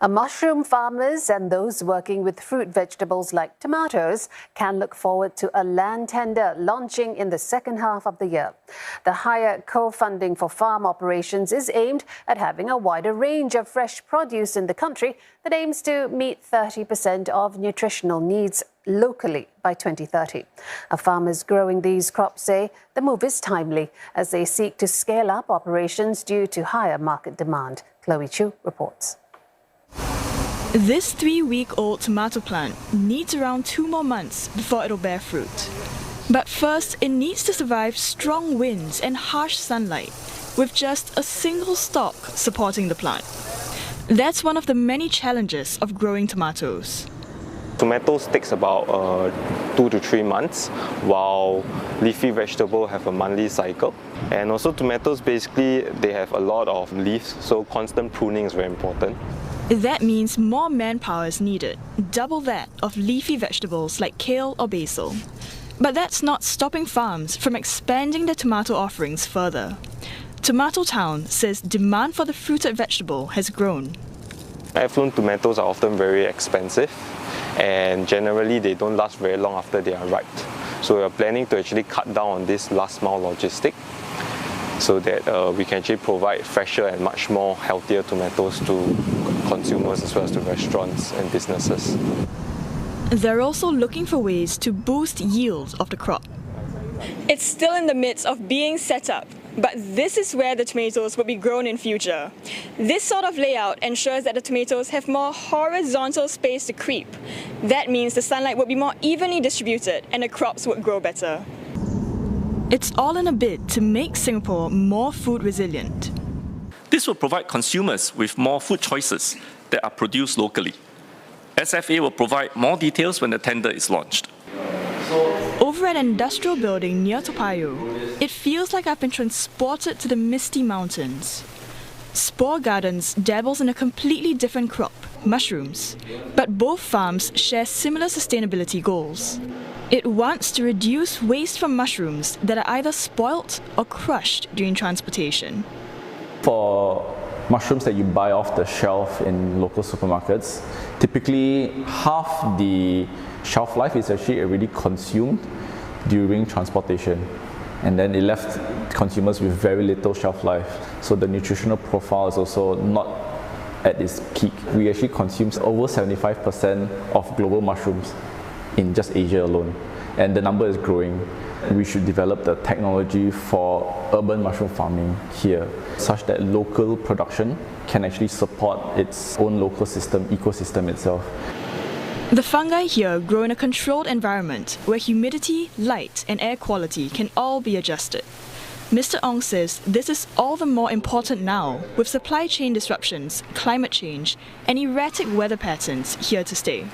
Mushroom farmers and those working with fruit vegetables like tomatoes can look forward to a land tender launching in the second half of the year. The higher co-funding for farm operations is aimed at having a wider range of fresh produce in the country that aims to meet 30% of nutritional needs locally by 2030. Farmers growing these crops say the move is timely as they seek to scale up operations due to higher market demand. Chloe Chu reports. This 3-week-old tomato plant needs around 2 more months before it'll bear fruit. But first, it needs to survive strong winds and harsh sunlight, with just a single stalk supporting the plant. That's one of the many challenges of growing tomatoes. Tomatoes takes about 2 to 3 months, while leafy vegetables have a monthly cycle. And also tomatoes, basically, they have a lot of leaves, so constant pruning is very important. That means more manpower is needed, double that of leafy vegetables like kale or basil. But that's not stopping farms from expanding their tomato offerings further. Tomato Town says demand for the fruited vegetable has grown. Affluent tomatoes are often very expensive, and generally they don't last very long after they are ripe. So we are planning to actually cut down on this last mile logistic so that we can actually provide fresher and much more healthier tomatoes to consumers as well as to restaurants and businesses. They're also looking for ways to boost yield of the crop. It's still in the midst of being set up, but this is where the tomatoes will be grown in future. This sort of layout ensures that the tomatoes have more horizontal space to creep. That means the sunlight will be more evenly distributed and the crops would grow better. It's all in a bid to make Singapore more food resilient. This will provide consumers with more food choices that are produced locally. SFA will provide more details when the tender is launched. Over an industrial building near Toa Payoh, it feels like I've been transported to the misty mountains. Spore Gardens dabbles in a completely different crop, mushrooms. But both farms share similar sustainability goals. It wants to reduce waste from mushrooms that are either spoilt or crushed during transportation. For mushrooms that you buy off the shelf in local supermarkets, typically half the shelf life is actually already consumed during transportation, and then it left consumers with very little shelf life. So the nutritional profile is also not at its peak. We actually consume over 75% of global mushrooms in just Asia alone, and the number is growing. We should develop the technology for urban mushroom farming here, such that local production can actually support its own local ecosystem itself. The fungi here grow in a controlled environment where humidity, light and air quality can all be adjusted. Mr. Ong says this is all the more important now, with supply chain disruptions, climate change and erratic weather patterns here to stay.